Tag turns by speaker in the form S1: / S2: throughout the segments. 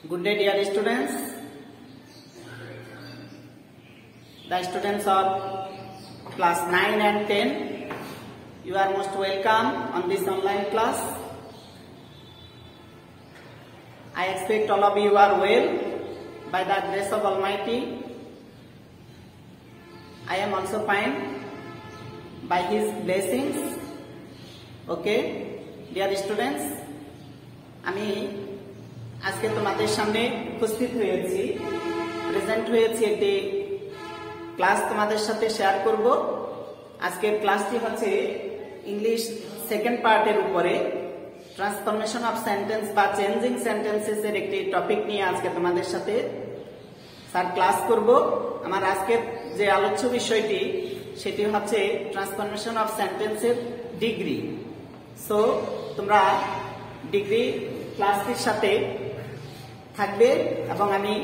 S1: Good day, dear students. The students of class 9 and 10, you are most welcome on this online class. I expect all of you are well by the grace of Almighty. I am also fine by His blessings. Okay, dear students, আমি আজকে তোমাদের সামনে উপস্থিত হয়েছি, present হয়েছি, একটি class তোমাদের সাথে শেয়ার করব। আজকের ক্লাসটি হচ্ছে ইংলিশ সেকেন্ড পার্টের উপরে ট্রান্সফরমেশন অফ সেন্টেন্স বা চেঞ্জিং সেন্টেন্সেস এর একটি টপিক নিয়ে আজকে তোমাদের সাথে স্যার ক্লাস করব। আমার আজকের যে আলোচ্য বিষয়টি সেটি হচ্ছে ট্রান্সফরমেশন অফ সেন্টেন্সের ডিগ্রি। সো তোমরা ডিগ্রি ক্লাসটির সাথে থাকবে এবং আমি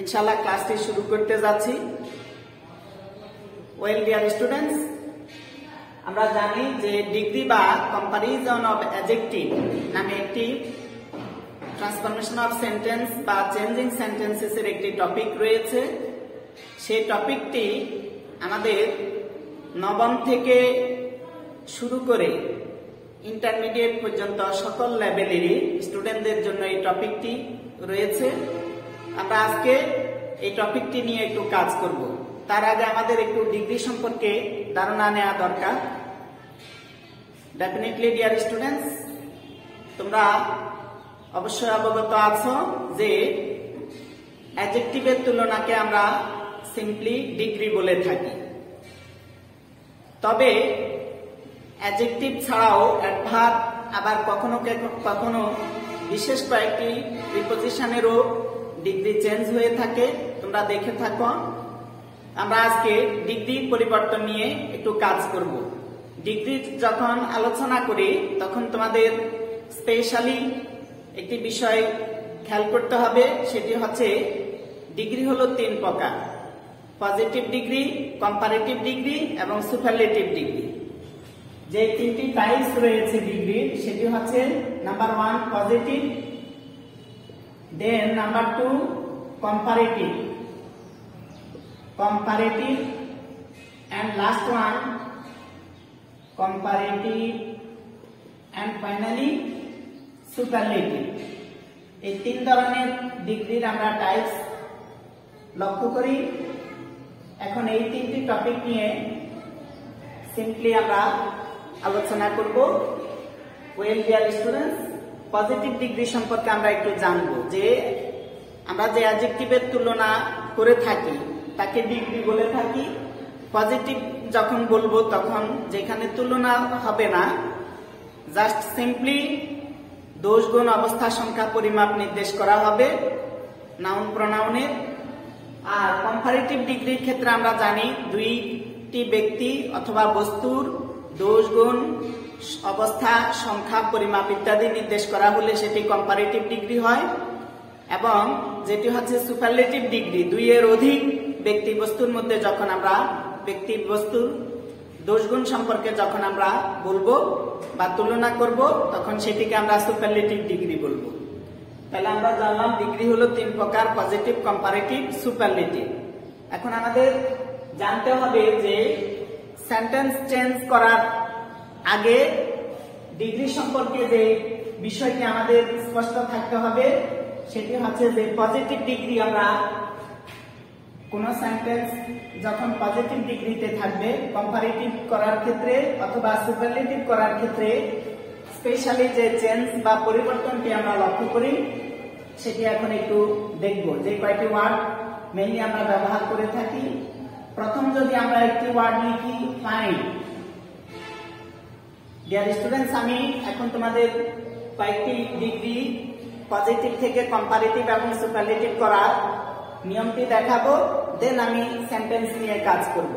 S1: ইনশাআল্লাহ ক্লাসটি শুরু করতে যাচ্ছি। ওয়েল ডিয়ার স্টুডেন্টস, আমরা জানি যে ডিগ্রি বা কম্পারিজন অফ অ্যাডজেক্টিভ নামে একটি ট্রান্সফরমেশন অফ সেন্টেন্স বা চেঞ্জিং সেন্টেন্সেস এর একটি টপিক রয়েছে। সেই টপিকটি আমাদের নবম থেকে শুরু করে ইন্টারমিডিয়েট পর্যন্ত সকল লেভেলেরই স্টুডেন্টদের জন্য এই টপিকটি রয়েছে। আমরা আজকে এই টপিকটি নিয়ে একটু কাজ করব। তার আগে আমাদের একটু ডিগ্রি সম্পর্কে ধারণা নেওয়া দরকার। ডেফিনেটলি ডিয়ার স্টুডেন্টস, তোমরা অবশ্যই অবগত আছো যে অ্যাডজেক্টিভের তুলনাকে আমরা সিম্পলি ডিগ্রি বলে থাকি। তবে অ্যাডজেক্টিভ ছাড়াও অ্যাডভার্ব, আবার কখনো কখনো বিশেষ কয়েকটি প্রিপোজিশনেরও ডিগ্রি চেঞ্জ হয়ে থাকে, তোমরা দেখে থাকো। আমরা আজকে ডিগ্রি পরিবর্তন নিয়ে একটু কাজ করব। ডিগ্রি যখন আলোচনা করি তখন তোমাদের স্পেশালি একটি বিষয় খেয়াল করতে হবে, সেটি হচ্ছে ডিগ্রি হলো তিন প্রকার: পজিটিভ ডিগ্রি, কম্পারেটিভ ডিগ্রি এবং সুপারলেটিভ ডিগ্রি। যে তিনটি টাইপস রয়েছে ডিগ্রির সেটি হচ্ছে number 1 positive, then number 2 comparative, and last one comparative, and finally superlative। এই তিন ধরনের ডিগ্রির আমরা টাইপস লক্ষ্য করি। এখন এই তিনটি টপিক নিয়ে সিম্পলি আমরা আলোচনা করব। Well dear students, positive degree সম্পর্কে আমরা একটু জানবো যে আমরা যে অ্যাডজেক্টিভের তুলনা করে থাকি তাকে ডিগ্রি বলে থাকি। পজিটিভ যখন বলবো তখন যেখানে তুলনা হবে না, জাস্ট সিম্পলি দোষ গুণ অবস্থা সংখ্যা পরিমাপ নির্দেশ করা হবে নাউন প্রনাউনের। আর কম্পারেটিভ ডিগ্রির ক্ষেত্রে আমরা জানি দুইটি ব্যক্তি অথবা বস্তুর দোষ গুণ অবস্থা সংখ্যা পরিমাপ ইত্যাদি নির্দেশ করা হলে সেটি কম্পারেটিভ ডিগ্রি হয়। এবং যেটি হচ্ছে সুপারলেটিভ ডিগ্রি, দুইয়ের অধিক ব্যক্তি বস্তুর মধ্যে যখন আমরা ব্যক্তি বস্তুর দোষগুণ সম্পর্কে যখন আমরা বলবো বা তুলনা করব তখন সেটিকে আমরা সুপারলেটিভ ডিগ্রি বলবো। তাহলে আমরা জানলাম ডিগ্রি হলো তিন প্রকার: পজিটিভ, কম্পারেটিভ, সুপারলেটিভ। এখন আমাদের জানতে হবে যে সেন্টেন্স চেঞ্জ করার আগে ডিগ্রি সম্পর্কে যে বিষয়টি আমাদের স্পষ্ট থাকতে হবে সেটি হচ্ছে যে পজিটিভ ডিগ্রি, আমরা কোন সেন্টেন্স যখন পজিটিভ ডিগ্রিতে থাকবে কম্পারেটিভ করার ক্ষেত্রে অথবা সুপারলেটিভ করার ক্ষেত্রে স্পেশালি যে চেঞ্জ বা পরিবর্তনটি আমরা লক্ষ্য করি সেটি এখন একটু দেখব। যে কয়টি ওয়ার্ড মেইনলি আমরা ব্যবহার করে থাকি। প্রথম যদি আমরা একটি ওয়ার্ড লিখি ফাইন্ড। ডিয়ার স্টুডেন্টস, আমি এখন তোমাদের কয়েকটি ডিগ্রি পজিটিভ থেকে কম্পারেটিভ এবং সুপারলেটিভ করার নিয়মটি দেখাবো, দেন আমি সেন্টেন্স নিয়ে কাজ করব।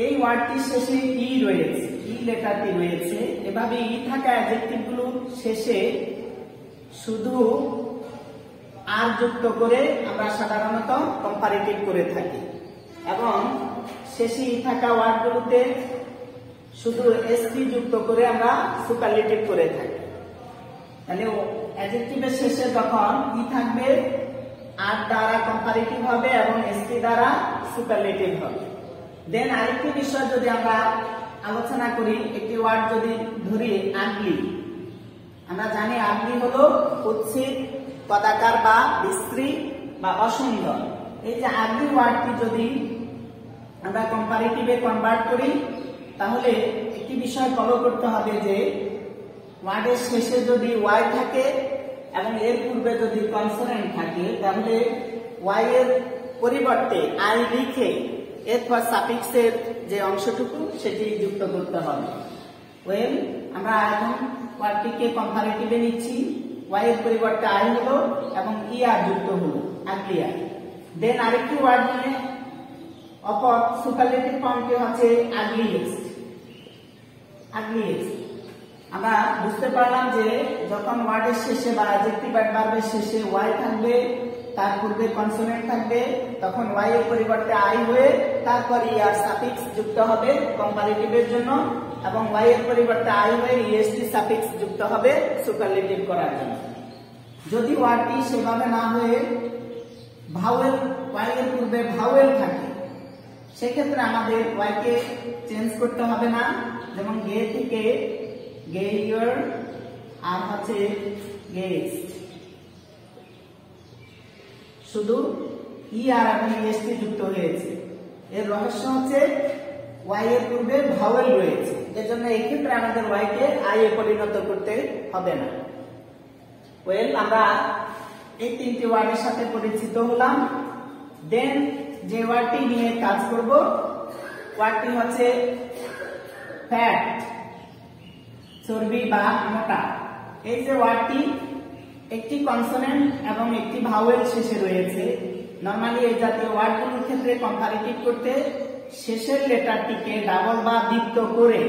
S1: এই ওয়ার্ডটির শেষে ই রয়েছে, ই লেটারটি রয়েছে। এভাবে ই থাকা অ্যাডজেক্টিভ গুলোর শেষে শুধু আর যুক্ত করে আমরা সাধারণত কম্পারেটিভ করে থাকি এবং শেষে ই থাকা ওয়ার্ডগুলোতে শুধু এসটি যুক্ত করে আমরা সুপারলেটিভ করে থাকি। তাহলে অ্যাডজেক্টিভের শেষে যখন ই থাকবে আর দ্বারা কম্পারেটিভ হবে এবং এসটি দ্বারা সুপারলেটিভ হবে। দেন আরেকটি বিষয় যদি আমরা আলোচনা করি, একটি ওয়ার্ড যদি ধরি আগলি, আমরা জানি আগলি হলো কুৎসিত, কদাকার বা বিশ্রী বা অসুন্দর। এই যে আগলি ওয়ার্ডটি যদি আমরা কম্পারেটিভে কনভার্ট করি তাহলে একটি বিষয় ফলো করতে হবে যে ওয়ার্ডের শেষে যদি ওয়াই থাকে এবং এর পূর্বে যদি কনসোনেন্ট থাকে তাহলে ওয়াই এর পরিবর্তে আই লিখে এরপর সাফিক্সের যে অংশটুকু সেটি যুক্ত করতে হবে। ওয়েল আমরা এখন ওয়ার্ডটিকে কম্পারেটিভে নিচ্ছি, ওয়াই এর পরিবর্তে আই হলো এবং ই আর যুক্ত হলো, আগলিয়ার। দেন আরেকটি ওয়ার্ড নিয়ে অপর সুপারলেটিভ ফর্মটি হচ্ছে আগলিয়েস্ট। আগলিয়েস্ট আমরা বুঝতে পারলাম যে যখন ওয়ার্ডের শেষে বা অ্যাডজেক্টিভ অ্যাডভার্বের শেষে ওয়াই থাকবে, তার পূর্বে কনসোনেন্ট থাকবে, তখন ওয়াই এর পরিবর্তে আই হয়ে তারপর ই আর সাফিক্স যুক্ত হবে কম্পারেটিভের জন্য, এবং ওয়াই এর পরিবর্তে আই হয়ে ইএসটি সাফিক্স যুক্ত হবে সুপারলেটিভ করার জন্য। যদি ওয়ার্ডটি সেভাবে না হয়ে ভাওয়েল, ওয়াই এর পূর্বে ভাওয়েল থাকে, সেক্ষেত্রে আমাদের ওয়াই কে চেঞ্জ করতে হবে না। যেমন গে থেকে গেইয়ার আর হচ্ছে গেস্ট, শুধু ই আর এবং এসটি যুক্ত হয়েছে। এর রহস্য হচ্ছে ওয়াই এর পূর্বে ভাওয়েল রয়েছে, এজন্য এই ক্ষেত্রে আমাদের ওয়াই কে আই এ পরিণত করতে হবে না। ওয়েল আমরা এই তিনটি ওয়ার্ডের সাথে পরিচিত হলাম। দেন যে ওয়ার্ডটি নিয়ে কাজ করব, ওয়ার্ডটি হচ্ছে ফ্যাট, চর্বি বা মোটা। এই যে ওয়ার্ডটি একটি কনসোনেন্ট এবং একটি ভাওয়েল শেষে রয়েছে। নরমালি এই জাতীয় ওয়ার্ডগুলোর ক্ষেত্রে কম্পারেটিভ করতে শেষের লেটারটিকে ডাবল বা দ্বিত্ব করে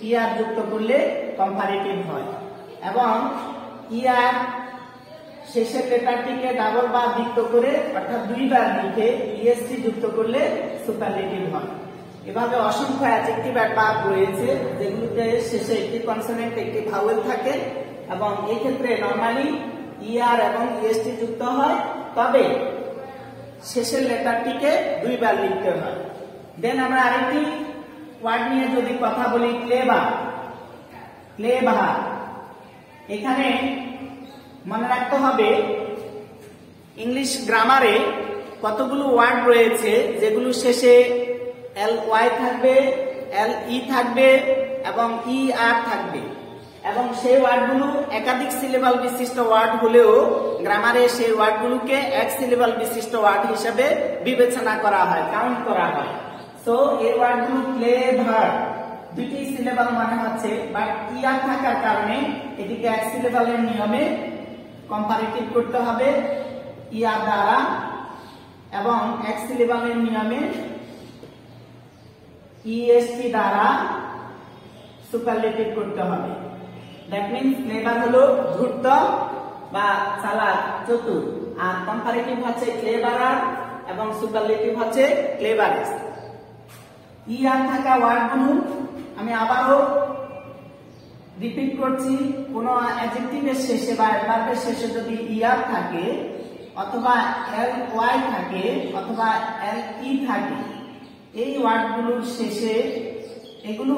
S1: ইআর যুক্ত করলে কম্পারেটিভ হয়, এবং ইআর শেষের লেটারটিকে ডাবল বা দ্বিত্ব করে অর্থাৎ দুইবার লিখে ইএসটি যুক্ত করলে সুপারলেটিভ হয়। এভাবে অসংখ্য অ্যাডজেক্টিভ অ্যাডভার্ব রয়েছে যেগুলোতে শেষে একটি কনসোনেন্ট একটি ভাওয়েল থাকে, এবং এই ক্ষেত্রে নরমালি ইআর এবং ইএসটি যুক্ত হয়, তবে শেষের লেটারটিকে দুইবার লিখতে হয়। দেন আমরা আরেকটি ওয়ার্ড নিয়ে যদি কথা বলি, ক্লেভার। ক্লেভার, এখানে মনে রাখতে হবে ইংলিশ গ্রামারে কতগুলো ওয়ার্ড রয়েছে যেগুলো শেষে এল ওয়াই থাকবে, এল ই থাকবে এবং ই আর থাকবে, এবং সেই ওয়ার্ডগুলো একাধিক সিলেবাল বিশিষ্ট ওয়ার্ড হলেও গ্রামারে সেই ওয়ার্ডগুলোকে এক সিলেবাল বিশিষ্ট ওয়ার্ড হিসেবে বিবেচনা করা হয়, কাউন্ট করা হয়। সো এই ওয়ার্ডগুলো ক্লেভার দুটি সিলেবাল মনে হচ্ছে, বাট ই আর থাকার কারণে এটিকে এক সিলেবালের নিয়মে কম্পারেটিভ করতে হবে ই আর দ্বারা, এবং এক সিলেবালের নিয়মে ইএসটি দ্বারা সুপারলেটিভ করতে হবে। দ্যাট মিন্স ক্লেভার হলো ধূর্ত বা চালাক, চতুর, আর কম্পারেটিভ হচ্ছে ক্লেভারার এবং সুপারলেটিভ হচ্ছে ক্লেভারেস্ট। ই আর থাকা ওয়ার্ডগুলো আমি আবারও রিপিট করছি, কোন অ্যাডজেক্টিভের শেষে বা অ্যাডভার্বের শেষে যদি ই আর থাকে অথবা এল ওয়াই থাকে অথবা এল ই থাকে, এই ওয়ার্ডগুলোর শেষে এগুলো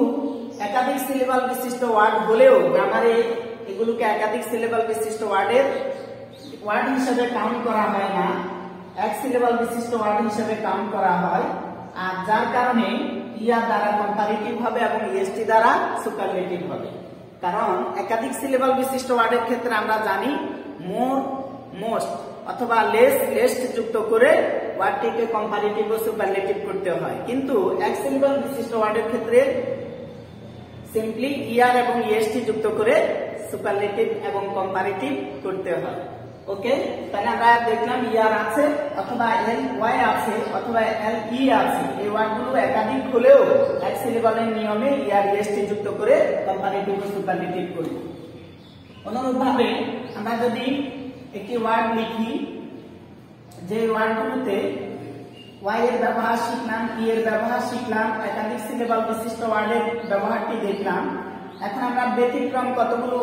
S1: একাধিক সিলেবাল বিশিষ্ট ওয়ার্ড হলেও গ্রামারে এগুলোকে একাধিক সিলেবাল বিশিষ্ট ওয়ার্ড হিসেবে কাউন্ট করা হয় না, এক সিলেবাল বিশিষ্ট ওয়ার্ড হিসেবে কাউন্ট করা হয়, আর যার কারণে ইআর দ্বারা কম্পারেটিভ হবে এবং ইএসটি দ্বারা সুপারলেটিভ হবে। কারণ একাধিক সিলেবাল বিশিষ্ট ওয়ার্ডের ক্ষেত্রে আমরা জানি মোর, মোস্ট অথবা লেস, লেস্ট যুক্ত করে ওয়ার্ডটিকে কম্পারেটিভ ও সুপারলেটিভ করতে হয়, কিন্তু এক সিলেবাল বিশিষ্ট ওয়ার্ডের ক্ষেত্রে সিম্পলি ইআর এবং ইএসটি যুক্ত করে সুপারলেটিভ এবং কম্পারেটিভ করতে হয়। ওকে, তাহলে আমরা দেখলাম ইআর আছে অথবা এল ওয়াই আছে অথবা এল ই আছে, এই ওয়ার্ডগুলো একাধিক হলেও এক সিলেবালের নিয়মে ইআর ইএসটি যুক্ত করে কম্পারেটিভ ও সুপারলেটিভ করি। অনুরূপভাবে আমরা যদি একটি ওয়ার্ড লিখি, যে ওয়ার্ডগুলোতে ওয়াই এর ব্যবহার শিখলাম, ই এর ব্যবহার শিখলাম, একাধিক সিলেবাল বিশিষ্ট ওয়ার্ডের ব্যবহারটি দেখলাম, এখন আমরা ব্যতিক্রম কতগুলো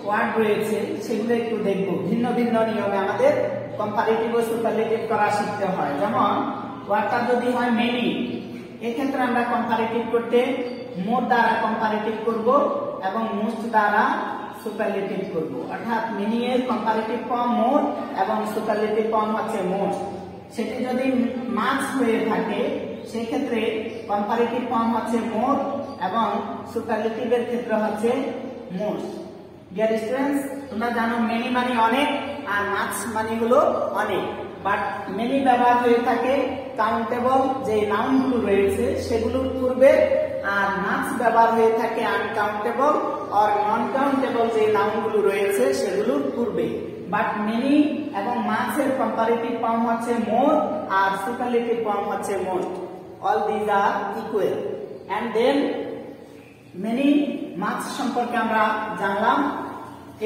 S1: ওয়ার্ড রয়েছে সেগুলো একটু দেখব। ভিন্ন ভিন্ন নিয়মে আমাদের কম্পারেটিভ ও সুপারলেটিভ করা শিখতে হয়। যেমন ওয়ার্ডটা যদি হয় মেনি, এক্ষেত্রে আমরা কম্পারেটিভ করতে মোর দ্বারা কম্পারেটিভ করব এবং মোস্ট দ্বারা সুপারলেটিভ করব। অর্থাৎ মেনি এর কম্পারেটিভ ফর্ম মোর এবং সুপারলেটিভ ফর্ম হচ্ছে মোস্ট। সেটি যদি মাছ হয়ে থাকে সেই ক্ষেত্রে কম্পারেটিভ ফর্ম হচ্ছে মোর এবং সুপারলেটিভের ক্ষেত্রে হচ্ছে মোস্ট। ডিয়ার স্টুডেন্টস, তোমরা জানো মেনি মানে অনেক আর মাছ মানে হলো অনেক। বাট মেনি ব্যবহার হয়ে থাকে কাউন্টেবল যে নাউনগুলো রয়েছে সেগুলোর পূর্বে, আর মাছ ব্যবহার হয়ে থাকে আনকাউন্টেবল আর নন কাউন্টেবল যে নাউনগুলো রয়েছে সেগুলোর পূর্বে। বাট মেনি এবং মাছের কম্পারেটিভ ফর্ম হচ্ছে মোর আর সুপারলেটিভ ফর্ম হচ্ছে most. All these are equal. And then many মাছ সম্পর্কে আমরা জানলাম।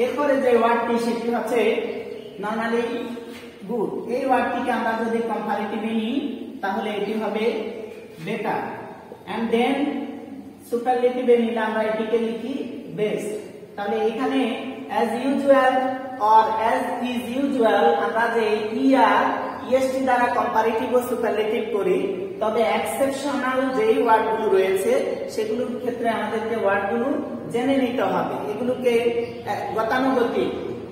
S1: এরপরে যে ওয়ার্ডটি সেটি হচ্ছে নরমালি গুড। এই ওয়ার্ডটিকে আমরা যদি কম্পারেটিভে নিই তাহলে এটি হবে বেটার। এন্ড দেন সুপারলেটিভে নিলে আমরা এটিকে লিখি বেস্ট। তাহলে এখানে as usual or as is usual আমরা যে ইআর ইএসটি দ্বারা কম্পারেটিভ ও সুপারলেটিভ করি, তবে এক্সেপশনাল যেই ওয়ার্ডগুলো রয়েছে সেগুলোর ক্ষেত্রে আমাদেরকে ওয়ার্ডগুলো জেনে নিতে হবে। এগুলোকে গতানুগতিক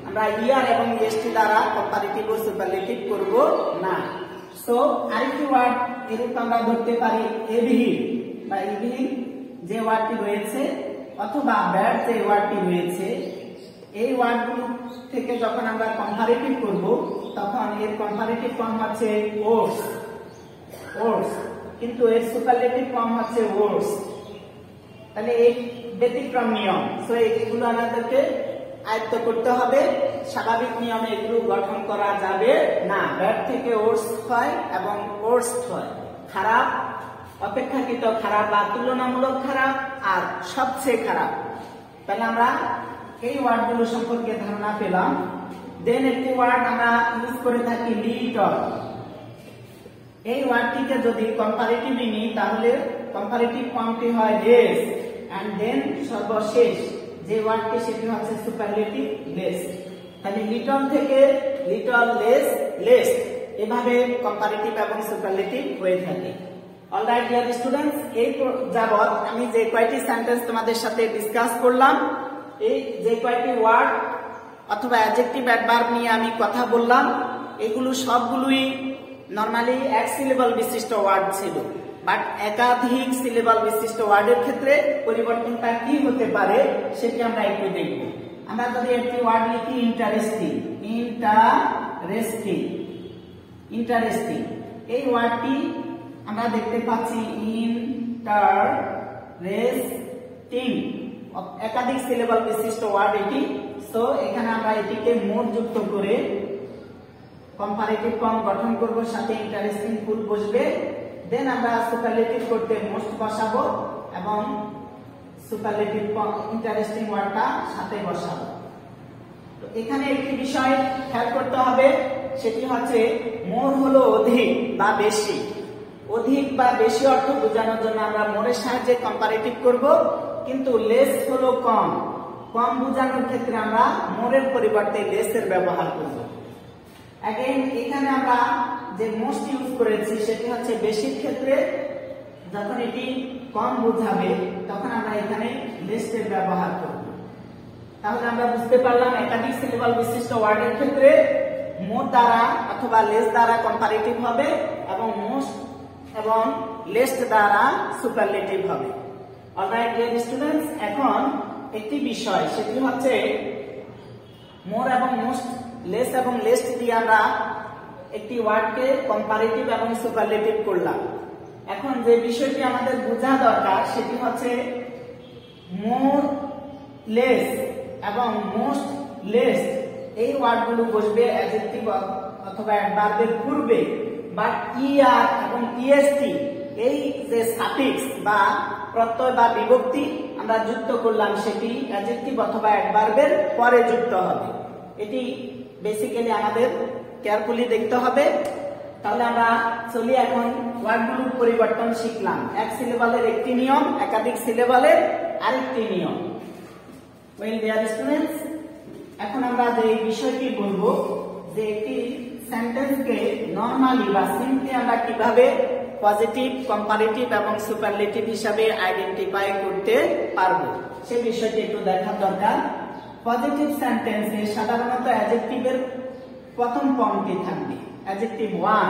S1: আমরা ইআর এবং ইএসটি দ্বারা কম্পারেটিভ ও সুপারলেটিভ করব না। সো আরেকটি ওয়ার্ড এরূপ আমরা ধরতে পারি এভিল বা ইভিল যে ওয়ার্ডটি রয়েছে, অথবা ব্যাড যে ওয়ার্ডটি রয়েছে। এই ওয়ার্ডগুলো থেকে যখন আমরা কম্পারেটিভ করব তখন এর কম্পারেটিভ ফর্ম হচ্ছে ওর্স, ওর্স, কিন্তু এর সুপারলেটিভ ফর্ম হচ্ছে ওর্স। তাহলে এই ব্যতিক্রম নিয়ম। সো এগুলো আমাদেরকে আয়ত্ত করতে হবে। স্বাভাবিক নিয়মে এগুলো গঠন করা যাবে না। ব্যাড থেকে ওর্স হয় এবং ওর্স হয় খারাপ, অপেক্ষাকৃত খারাপ বা তুলনামূলক খারাপ আর সবচেয়ে খারাপ। তাহলে আমরা এই ওয়ার্ডগুলো সম্পর্কে ধারণা পেলাম। দেন একটি ওয়ার্ড আমরা ইউজ করে থাকি লিটল। এই ওয়ার্ডটিকে যদি কম্পারেটিভে নিই তাহলে কম্পারেটিভ ফর্মটি হয় লেস। এন্ড দেন সর্বশেষ যে ওয়ার্ডটি সেটি হচ্ছে সুপারলেটিভ লেস। তাহলে লিটল থেকে লিটল, লেস, লেস, এভাবে কম্পারেটিভ এবং সুপারলেটিভ হয়ে থাকে। অলরাইট ডিয়ার স্টুডেন্টস, এই যাবত আমি যে কয়টি সেন্টেন্স তোমাদের সাথে ডিসকাস করলাম, এই যে কয়টি ওয়ার্ড অথবা অ্যাডজেক্টিভ অ্যাডভার্ব নিয়ে আমি কথা বললাম, এগুলো সবগুলোই নরমালি এক সিলেবল বিশিষ্ট ওয়ার্ড ছিল। বাট একাধিক সিলেবল বিশিষ্ট ওয়ার্ডের ক্ষেত্রে পরিবর্তনটা কি হতে পারে সেটি আমরা একটু দেখব। আমরা যদি একটি ওয়ার্ড লিখি ইন্টারেস্টিং, ইন্টারেস্টিং, ইন্টারেস্টিং, এই ওয়ার্ডটি আমরা দেখতে পাচ্ছি ইন্টারেস্টিং, একাধিক সিলেবল বিশিষ্ট ওয়ার্ড এটি। সো এখানে আমরা এটিকে মোর যুক্ত করে কম্পারেটিভ ফর্ম গঠন করব, সাথে ইন্টারেস্টিং ফুল বসবে। দেন আমরা সুপারলেটিভ করতে মোস্ট বসাবো এবং সুপারলেটিভ ইন্টারেস্টিং ওয়ার্ডটা সাথে বসাবো। তো এখানে একটি বিষয় খেয়াল করতে হবে, সেটি হচ্ছে মোর হলো অধিক বা বেশি। অধিক বা বেশি অর্থ বোঝানোর জন্য আমরা মোরের সাহায্যে কম্পারেটিভ করব, কিন্তু লেস হলো কম। কম বোঝানোর ক্ষেত্রে আমরা মোরের পরিবর্তে লেসের ব্যবহার করব। अगेन এখানে আমরা যে মোস্ট ইউজ করেছি সেটি হচ্ছে বেশির ক্ষেত্রে, যখন এটি কম বোঝাবে তখন আমরা এখানে লেসের ব্যবহার করব। তাহলে আমরা বুঝতে পারলাম একাধিক সিলেবল বিশিষ্ট ওয়ার্ডের ক্ষেত্রে মোর দ্বারা অথবা লেস দ্বারা কম্পারেটিভ হবে এবং মোস্ট এবং লেস দ্বারা সুপারলেটিভ হবে। অলরাইট ডিয়ার স্টুডেন্টস, এখন একটি বিষয় সেটি হচ্ছে মোর এবং মোস্ট, লেস এবং লেস্ট দিয়ে আমরা একটি ওয়ার্ডকে কম্পারেটিভ এবং সুপারলেটিভ করলাম। এখন যে বিষয়টি আমাদের বোঝা দরকার সেটি হচ্ছে মোর লেস এবং মোস্ট লেস এই ওয়ার্ডগুলো বসবে অ্যাডজেক্টিভ অথবা অ্যাডভার্বের পূর্বে, বাট ইআর এবং ইএসটি এই যে সাফিক্স বা প্রত্যয় বা বিভক্তি আমরা যুক্ত করলাম সেটি অ্যাডজেক্টিভ অথবা অ্যাডভার্বের পরে যুক্ত হবে। এটি বেসিক্যালি আমাদের কেয়ারফুলি দেখতে হবে। তাহলে আমরা চলি এখন ওয়ার্ডগুলোর পরিবর্তন শিখলাম। এক সিলেবালের একটি নিয়ম, একাধিক সিলেবালের আরেকটি নিয়ম। ওয়েল ডিয়ার স্টুডেন্টস, এখন আমরা যে বিষয়টি বলবো যে একটি সেন্টেন্সকে নরমালি বা সিম্পলি আমরা কিভাবে পজিটিভ, কম্পারেটিভ এবং সুপারলেটিভ হিসাবে আইডেন্টিফাই করতে পারবো সেই বিষয়টি একটু দেখার দরকার। পজিটিভ সেন্টেন্সে সাধারণত অ্যাডজেক্টিভের প্রথম ফর্মটি থাকবে, অ্যাডজেক্টিভ ওয়ান,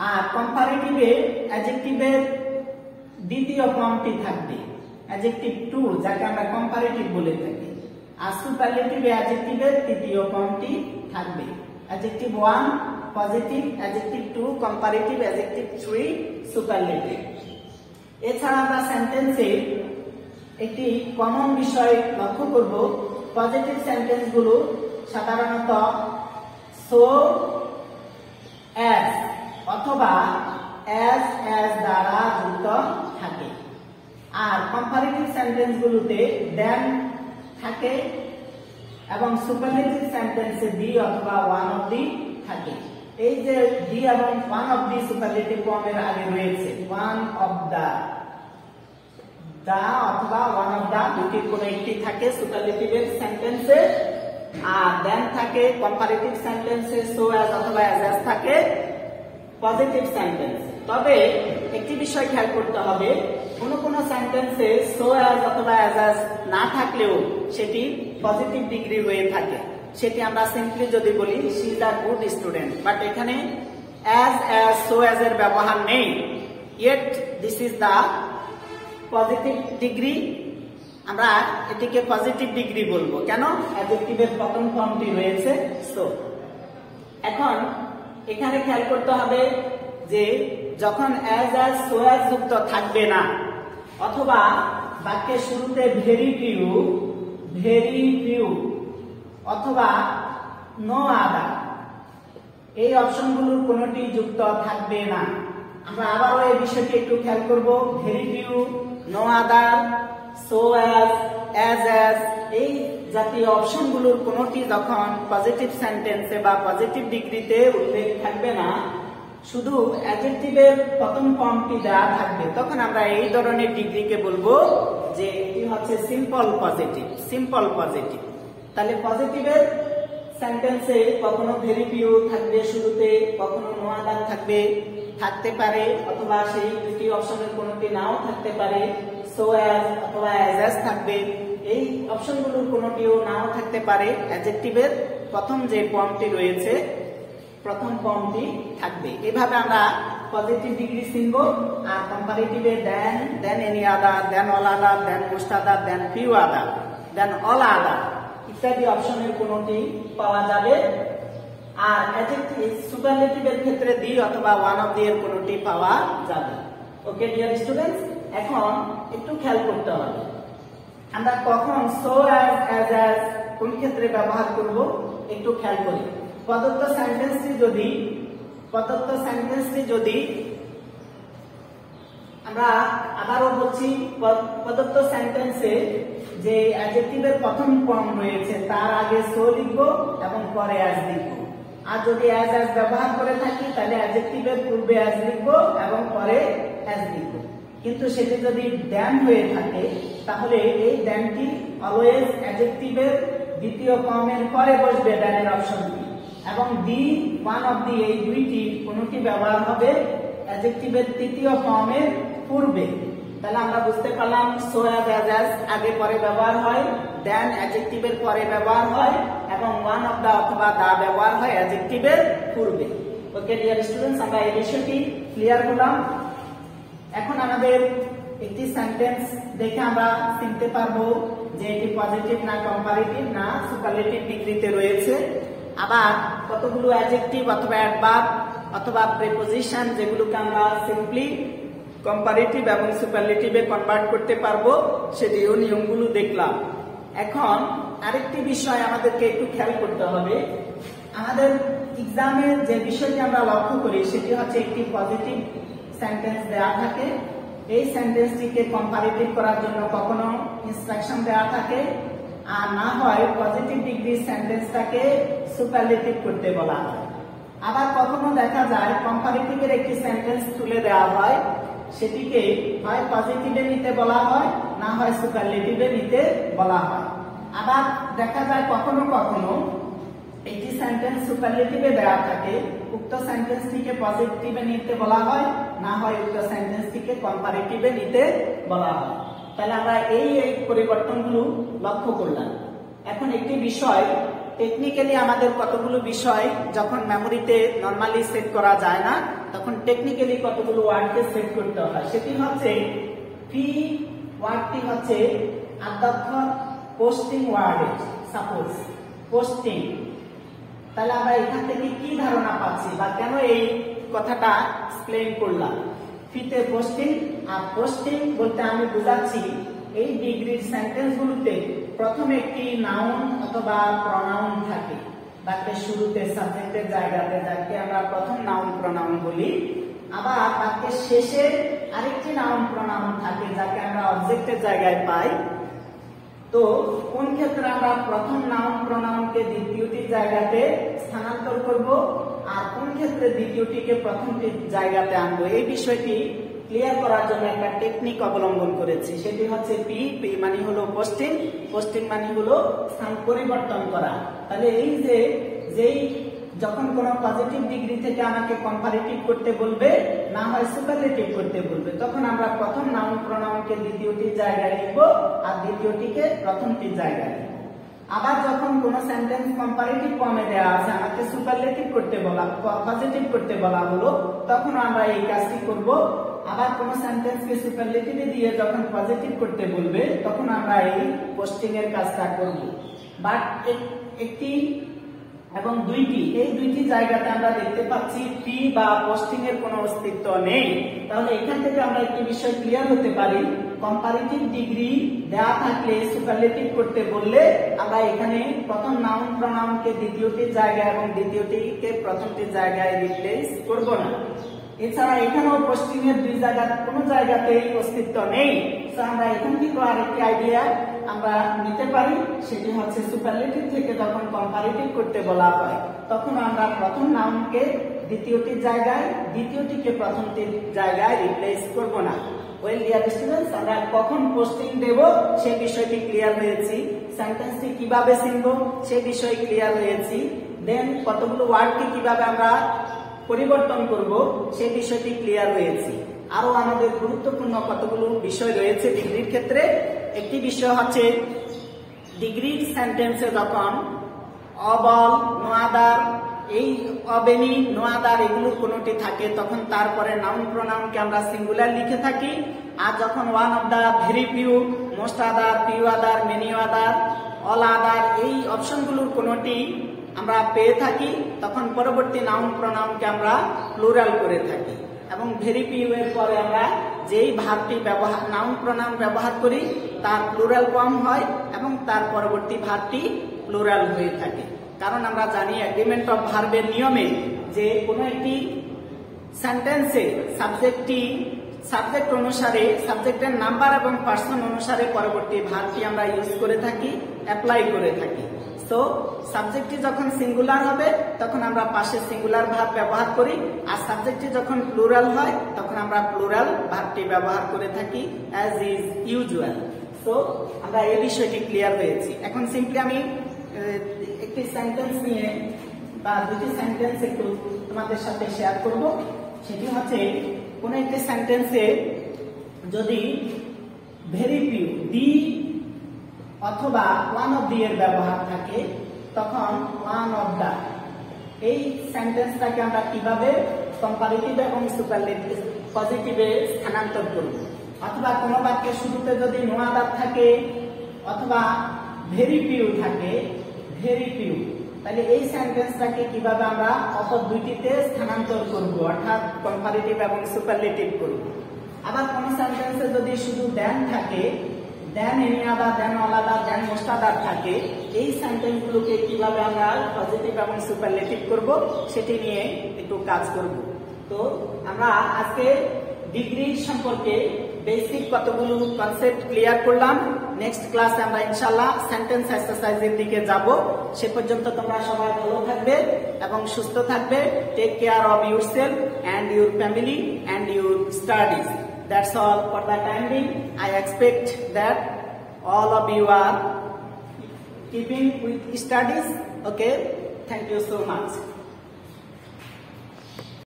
S1: আর কম্পারেটিভে অ্যাডজেক্টিভের দ্বিতীয় ফর্মটি থাকবে, অ্যাডজেক্টিভ টু, যাকে আমরা কম্পারেটিভ বলে থাকি, আর সুপারলেটিভে অ্যাডজেক্টিভের তৃতীয় ফর্মটি থাকবে। Adjective one positive, adjective to comparative, adjective three superlative. এছাড়া আমরা সেন্টেন্সে একটি কমন বিষয় লক্ষ্য করব, পজিটিভ সেন্টেন্সগুলো সাধারণত সো, অ্যাজ অথবা অ্যাজ দ্বারা যুক্ত থাকে, আর কম্পারেটিভ সেন্টেন্সগুলোতে দেন থাকে এবং সুপারলেটিভ সেন্টেন্সে দি অথবা ওয়ান অফ দি থাকে। এই যে দি এবং ওয়ান অফ দি সুপারলেটিভ ফর্মের আগে রয়েছে ওয়ান অফ দা অথবা ওয়ান অফ দা, দুটির কোনো একটি থাকে সুপারলেটিভের সেন্টেন্সে, আর দেন থাকে কম্পারেটিভ সেন্টেন্সে সো অ্যাজ অথবা অ্যাজ থাকে পজিটিভ সেন্টেন্স। তবে একটি বিষয় খেয়াল করতে হবে, কোন সেন্টেন্সে সো অ্যাজ অথবা অ্যাজ না থাকলেও সেটি পজিটিভ ডিগ্রি হয়ে থাকে। সেটি আমরা সিম্পলি যদি বলি she is a good student, but এখানে অ্যাজ সো অ্যাজ এর ব্যবহার নেই, yet this is the positive degree. আমরা এটিকে পজিটিভ ডিগ্রি বলবো, কেন? অ্যাডজেক্টিভের প্রথম ফর্মটি রয়েছে সো। এখন এখানে খেয়াল করতে হবে যে যখন অ্যাজ সো অ্যাজ যুক্ত থাকবে না, অথবা বাক্যের শুরুতে ভেরি ফিউ অথবা নো আদার, এই অপশনগুলোর কোনোটি যুক্ত থাকবে না। আমরা আবারও এই বিষয়টি একটু খেয়াল করব, very few, no other, so as এই জাতীয় অপশনগুলোর কোনোটি যখন পজিটিভ সেন্টেন্সে বা পজিটিভ ডিগ্রিতে উল্লেখ থাকবে না, শুধু অ্যাডজেক্টিভের প্রথম ফর্মটি দেওয়া থাকবে, তখন আমরা এই ধরনের ডিগ্রিকে বলবো যে এটি হচ্ছে সিম্পল পজিটিভ। তাহলে পজিটিভের সেন্টেন্সে কখনো ভেরি ফিউ থাকবে শুরুতে, কখনো নো আদার থাকতে পারে, অথবা সেই দুটি অপশনের কোনোটি নাও থাকতে পারে, সো অ্যাজ অথবা অ্যাজ থাকবে, এই অপশনগুলোর কোনোটিও নাও থাকতে পারে। অ্যাডজেক্টিভের প্রথম যে ফর্মটি রয়েছে প্রথম ফর্মটি থাকবে। এভাবে আমরা পজিটিভ ডিগ্রি চিনব। আর কম্পারেটিভে দেন এনি আদার, দেন অল আদার, দেন মোস্ট আদার, দেন ফিউ আদার, দেন অল আদার ইত্যাদি অপশনের কোনোটি পাওয়া যাবে। আর অ্যাডজেক্টিভ সুপারলেটিভের ক্ষেত্রে দি অথবা ওয়ান অফ দি এর কোনোটি পাওয়া যাবে। ওকে ডিয়ার স্টুডেন্টস, এখন একটু খেয়াল করতে হবে আমরা কখন সো অ্যাজ কোন ক্ষেত্রে ব্যবহার করব, একটু খেয়াল করি। প্রদত্ত সেন্টেন্সটি যদি আমরা আবারও বলছি, প্রদত্ত সেন্টেন্সে যে অ্যাডজেক্টিভের প্রথম ফর্ম রয়েছে তার আগে সো লিখব এবং পরে অ্যাজ লিখব। আর যদি অ্যাজ ব্যবহার করে থাকি তাহলে অ্যাডজেক্টিভের পূর্বে অ্যাজ লিখব এবং পরে অ্যাজ লিখব। কিন্তু সেটি যদি দেন হয়ে থাকে তাহলে এই দেনটি অলওয়েজ অ্যাডজেক্টিভের দ্বিতীয় ফর্মের পরে বসবে, দেনের অপশনটি, এবং দি ওয়ান অফ দি এই দুইটি কোনটি ব্যবহার হবে অ্যাডজেক্টিভের তৃতীয় ফর্মের পূর্বে। তাহলে আমরা বুঝতে পারলাম সো অ্যাজ আগে পরে ব্যবহার হয়, দেন অ্যাডজেক্টিভের পরে ব্যবহার হয়, এবং ওয়ান অফ দা অথবা দা ব্যবহার হয় অ্যাডজেক্টিভের পূর্বে। ওকে ডিয়ার স্টুডেন্টস, আমরা এই বিষয়টি ক্লিয়ার করলাম। এখন আমাদের একটি সেন্টেন্স দেখে আমরা চিনতে পারবো যে এটি পজিটিভ না কম্পারেটিভ না সুপারলেটিভ ডিগ্রিতে রয়েছে। আবার কতগুলো অ্যাডজেক্টিভ অথবা অ্যাডভার্ব অথবা প্রিপোজিশন যেগুলোকে আমরা সিম্পলি কম্পারেটিভ এবং সুপারলেটিভে কনভার্ট করতে পারবো, সেটিও নিয়মগুলো দেখলাম। এখন আরেকটি বিষয় আমাদেরকে একটু খেয়াল করতে হবে, আমাদের এক্সামের যে বিষয়টি আমরা লক্ষ্য করি সেটি হচ্ছে একটি পজিটিভ সেন্টেন্স দেওয়া থাকে, এই সেন্টেন্সটিকে কম্পারেটিভ করার জন্য কখনো ইনস্ট্রাকশন দেওয়া থাকে, আর না হয় পজিটিভ ডিগ্রি সেন্টেন্সটাকে সুপারলেটিভ করতে বলা হয়। আবার কখনো দেখা যায় কম্পারেটিভের একটি সেন্টেন্স তুলে দেওয়া হয়, সেটিকে হয় পজিটিভে নিতে বলা হয়, না হয় সুপারলেটিভে নিতে বলা হয়। আবার দেখা যায় কখনো কখনো একটি সেন্টেন্স সুপারলেটিভে দেওয়া থাকে, উক্ত সেন্টেন্সটিকে পজিটিভে নিতে বলা হয়, না হয় উক্ত সেন্টেন্সটিকে কম্পারেটিভে নিতে বলা হয়। তাহলে আমরা এই পরিবর্তনগুলো লক্ষ্য করলাম। এখন একটি বিষয়, টেকনিক্যালি আমাদের কতগুলো বিষয় যখন মেমোরিতে নরমালি সেট করা যায় না, তখন টেকনিক্যালি কতগুলো ওয়ার্ডকে সেট করতে হয়। সেটি হচ্ছে পি ওয়ার্ডটি হচ্ছে আদ্যাক্ষর পোস্টিং ওয়ার্ডে, সাপোজ পোস্টিং। তাহলে আমরা এখান থেকে কি ধারণা পাচ্ছি বা কেন এই কথাটা এক্সপ্লেইন করলাম? ফিতে পোস্টিং, আর পোস্টিং বলতে আমি বুঝাচ্ছি এই ডিগ্রির সেন্টেন্সগুলোতে প্রথমে একটি নাউন অথবা প্রনাউন থাকে, বাক্যের শুরুতে সাবজেক্টের জায়গাতে, যাকে আমরা প্রথম নাউন প্রনাউন বলি। আবার বাক্যের শেষে আরেকটি নাউন প্রনাউন থাকে, যাকে আমরা অবজেক্টের জায়গায় পাই। তো কোন ক্ষেত্রে আমরা প্রথম নাউন প্রনাউনকে দ্বিতীয়টির জায়গাতে স্থানান্তর করব, আর কোন ক্ষেত্রে দ্বিতীয়টিকে প্রথমটির জায়গাতে আনবো, এই বিষয়টি ক্লিয়ার করার জন্য একটা টেকনিক অবলম্বন করেছি। সেটি হচ্ছে পি মানে হলো পোস্টিং, পোস্টিং মানে হলো স্থান পরিবর্তন করা। তাহলে এই যেই যখন কোন পজিটিভ ডিগ্রি থেকে আমাকে কম্পারেটিভ করতে বলবে, না হয় সুপারলেটিভ করতে বলবে, তখন আমরা প্রথম নাউন প্রনাউনকে দ্বিতীয়টির জায়গায় লিখব আর দ্বিতীয়টিকে প্রথমটির জায়গায় লিখব। আবার যখন কোন সেন্টেন্স কম্পারেটিভ ফর্মে দেওয়া আছে, আমাকে সুপারলেটিভ করতে বলা, পজিটিভ করতে বলা হলো, তখন আমরা এই কাজটি করব। আবার কোন সেন্টেন্সকে সুপারলেটিভে দিয়ে যখন পজিটিভ করতে বলবে, তখন আমরা এই পোস্টিং এর কাজটা করব। বাট একটি এবং এই দুইটি জায়গাতে আমরা দেখতে পাচ্ছি পি বা পোস্টিং এর কোনো অস্তিত্ব নেই। তাহলে এখান থেকে আমরা একটি বিষয় ক্লিয়ার হতে পারি, কম্পারেটিভ ডিগ্রি দেওয়া থাকলে সুপারলেটিভ করতে বললে আমরা এখানে প্রথম নাউন প্রনাউনকে দ্বিতীয়টির জায়গায় এবং দ্বিতীয়টিকে প্রথমটির জায়গায় রিপ্লেস করব না। এছাড়া এখানেও পোস্টিং এর দুই জায়গা কোন জায়গাতেই অস্তিত্ব নেই। তো আমরা এখান থেকে আরেকটি আইডিয়া আমরা নিতে পারি, সেটি হচ্ছে সুপারলেটিভ থেকে যখন কম্পারেটিভ করতে বলা হয়, তখন আমরা প্রথম নাউনকে দ্বিতীয়টির জায়গায়, দ্বিতীয়টিকে প্রথমটির জায়গায় রিপ্লেস করব না। ওয়েল ডিয়ার স্টুডেন্টস, আমরা কখন পোস্টিং দেব সেই বিষয়টি ক্লিয়ার হয়েছি, সেন্টেন্সটি কিভাবে চিনব সেই বিষয়ে ক্লিয়ার হয়েছি, দেন কতগুলো ওয়ার্ডকে কিভাবে আমরা পরিবর্তন করব সেই বিষয়টি ক্লিয়ার হয়েছে। আরো আমাদের গুরুত্বপূর্ণ কতগুলো বিষয় রয়েছে ডিগ্রির ক্ষেত্রে। একটি বিষয় হচ্ছে ডিগ্রির সেন্টেন্সে যখন অবল, নোয়াদার, এই অবেনি, নোয়াদার এগুলোর কোনোটি থাকে, তখন তারপরে নাউন প্রনাউনকে আমরা সিঙ্গুলার লিখে থাকি। আর যখন one of the, very few, most other, few other, many other, all other, এই অপশনগুলোর কোনোটি আমরা পেয়ে থাকি, তখন পরবর্তী নাউন প্রনাউনকে আমরা প্লুরাল করে থাকি। এবং ভেরি ফিউ এর পরে আমরা যেই ভার্বটি ব্যবহার, নাউন প্রনাউন ব্যবহার করি, তার প্লুরাল ফর্ম হয় এবং তার পরবর্তী ভার্বটি প্লুরাল হয়ে থাকে। কারণ আমরা জানি এগ্রিমেন্ট অফ ভার্বের নিয়মে যে কোনো একটি সেন্টেন্সে সাবজেক্ট অনুসারে, সাবজেক্টের নাম্বার এবং পার্সন অনুসারে পরবর্তী ভার্বটি আমরা ইউজ করে থাকি, অ্যাপ্লাই করে থাকি। তো সাবজেক্টটি যখন সিঙ্গুলার হবে তখন আমরা পাশে সিঙ্গুলার ভার্ব ব্যবহার করি, আর সাবজেক্টটি যখন প্লুরাল হয় তখন আমরা প্লুরাল ভার্বটি ব্যবহার করে থাকি অ্যাজ ইজ ইউজুয়াল। তো আমরা এই বিষয়টি ক্লিয়ার হয়েছি। এখন সিম্পলি আমি একটি সেন্টেন্স নিয়ে বা দুটি সেন্টেন্স একটু তোমাদের সাথে শেয়ার করব। সেটি হচ্ছে কোন একটি সেন্টেন্সে যদি ভেরি ফিউ, দি অথবা ওয়ান অফ দি এর ব্যবহার থাকে, তখন ওয়ান অফ দা, এই সেন্টেন্সটাকে আমরা কিভাবে কম্পারেটিভ এবং সুপারলেটিভ পজিটিভে স্থানান্তর করব। অথবা কোনো বাক্যের শুরুতে যদি নো আদার থাকে অথবা ভেরি ফিউ থাকে, ভেরি ফিউ, তাহলে এই সেন্টেন্সটাকে কিভাবে আমরা অপর দুইটিতে স্থানান্তর করব, অর্থাৎ কম্পারেটিভ এবং সুপারলেটিভ করব। আবার কোন সেন্টেন্সে যদি শুধু দেন থাকে, দেন এনি আদার, দেন অল আদার, দেন মোস্ট আদার থাকে, এই সেন্টেন্সগুলোকে কিভাবে আমরা পজিটিভ এবং সুপারলেটিভ করব সেটি নিয়ে একটু কাজ করব। তো আমরা আজকে ডিগ্রি সম্পর্কে বেসিক কতগুলো কনসেপ্ট ক্লিয়ার করলাম। নেক্সট ক্লাসে আমরা ইনশাআল্লাহ সেন্টেন্স এক্সারসাইজের দিকে যাব। সে পর্যন্ত তোমরা সবাই ভালো থাকবে এবং সুস্থ থাকবে। Take care of yourself and your family and your studies. That's all for the time being. I expect that all of you are keeping with studies. Okay, thank you so much.